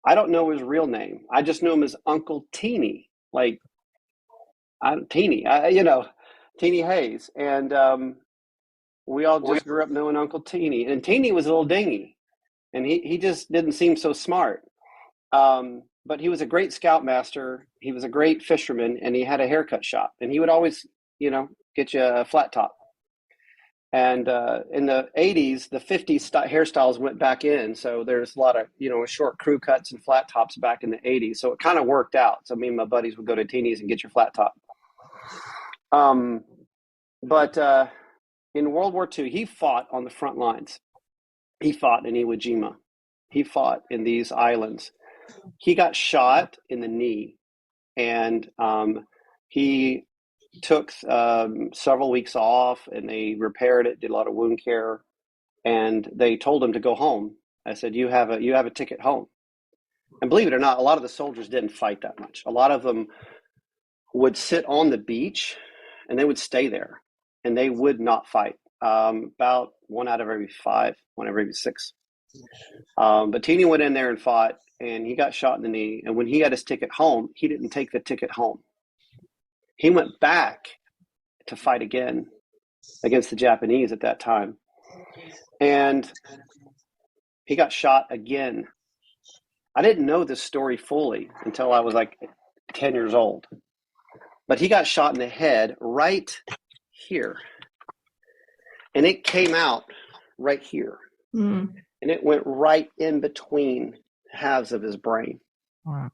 I don't know his real name. I just knew him as Uncle Teeny, like Teeny, Teeny Hayes, and we all just grew up knowing Uncle Teeny. And Teeny was a little dingy, and he just didn't seem so smart. But he was a great scoutmaster. He was a great fisherman, and he had a haircut shop. And he would always, get you a flat top. And in the 80s, the 50s hairstyles went back in. So there's a lot of, short crew cuts and flat tops back in the 80s. So it kind of worked out. So me and my buddies would go to Teeny's and get your flat top. But in World War II, he fought on the front lines. He fought in Iwo Jima. He fought in these islands. He got shot in the knee, and he took several weeks off, and they repaired it, did a lot of wound care, and they told him to go home. I said, you have a ticket home. And believe it or not, a lot of the soldiers didn't fight that much. A lot of them would sit on the beach, and they would stay there, and they would not fight. About one out of every five, one out of every six. But Teeny went in there and fought, and he got shot in the knee. And when he got his ticket home, he didn't take the ticket home. He went back to fight again against the Japanese at that time. And he got shot again. I didn't know this story fully until I was like 10 years old. But he got shot in the head right here. And it came out right here. Mm. And it went right in between halves of his brain. Wow.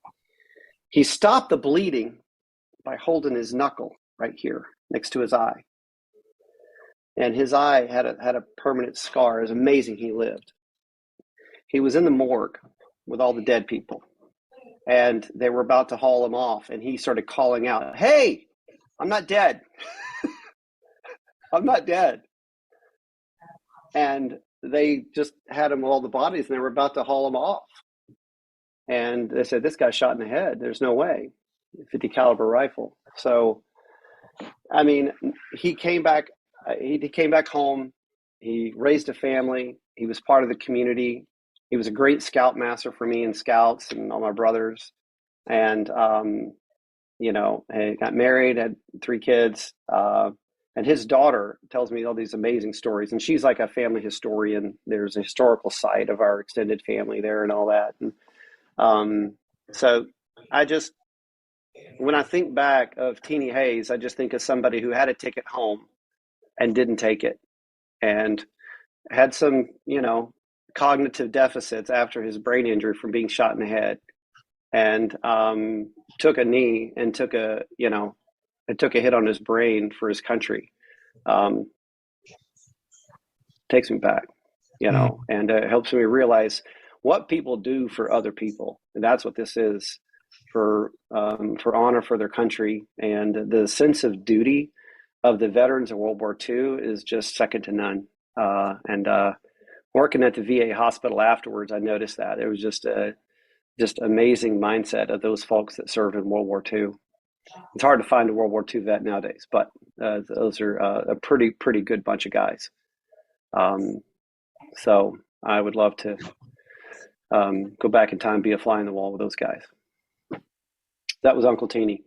He stopped the bleeding by holding his knuckle right here next to his eye. And his eye had a permanent scar. It was amazing he lived. He was in the morgue with all the dead people. And they were about to haul him off. And he started calling out, "Hey, I'm not dead. I'm not dead." And they just had him with all the bodies, and they were about to haul him off. And they said, "This guy's shot in the head. There's no way." 50 caliber rifle. So, I mean, he came back. He came back home. He raised a family. He was part of the community. He was a great scoutmaster for me and scouts and all my brothers. And he got married, had 3 kids. And his daughter tells me all these amazing stories. And she's like a family historian. There's a historical site of our extended family there and all that. And so when I think back of Teeny Hayes, I just think of somebody who had a ticket home and didn't take it, and had some, cognitive deficits after his brain injury from being shot in the head, and took a knee and took a hit on his brain for his country. Takes me back, and it helps me realize what people do for other people. And that's what this is, for honor for their country. And the sense of duty of the veterans of World War II is just second to none. And working at the VA hospital afterwards, I noticed that it was just amazing mindset of those folks that served in World War II. It's hard to find a World War II vet nowadays, but those are a pretty good bunch of guys. So I would love to go back in time, be a fly on the wall with those guys. That was Uncle Teeny.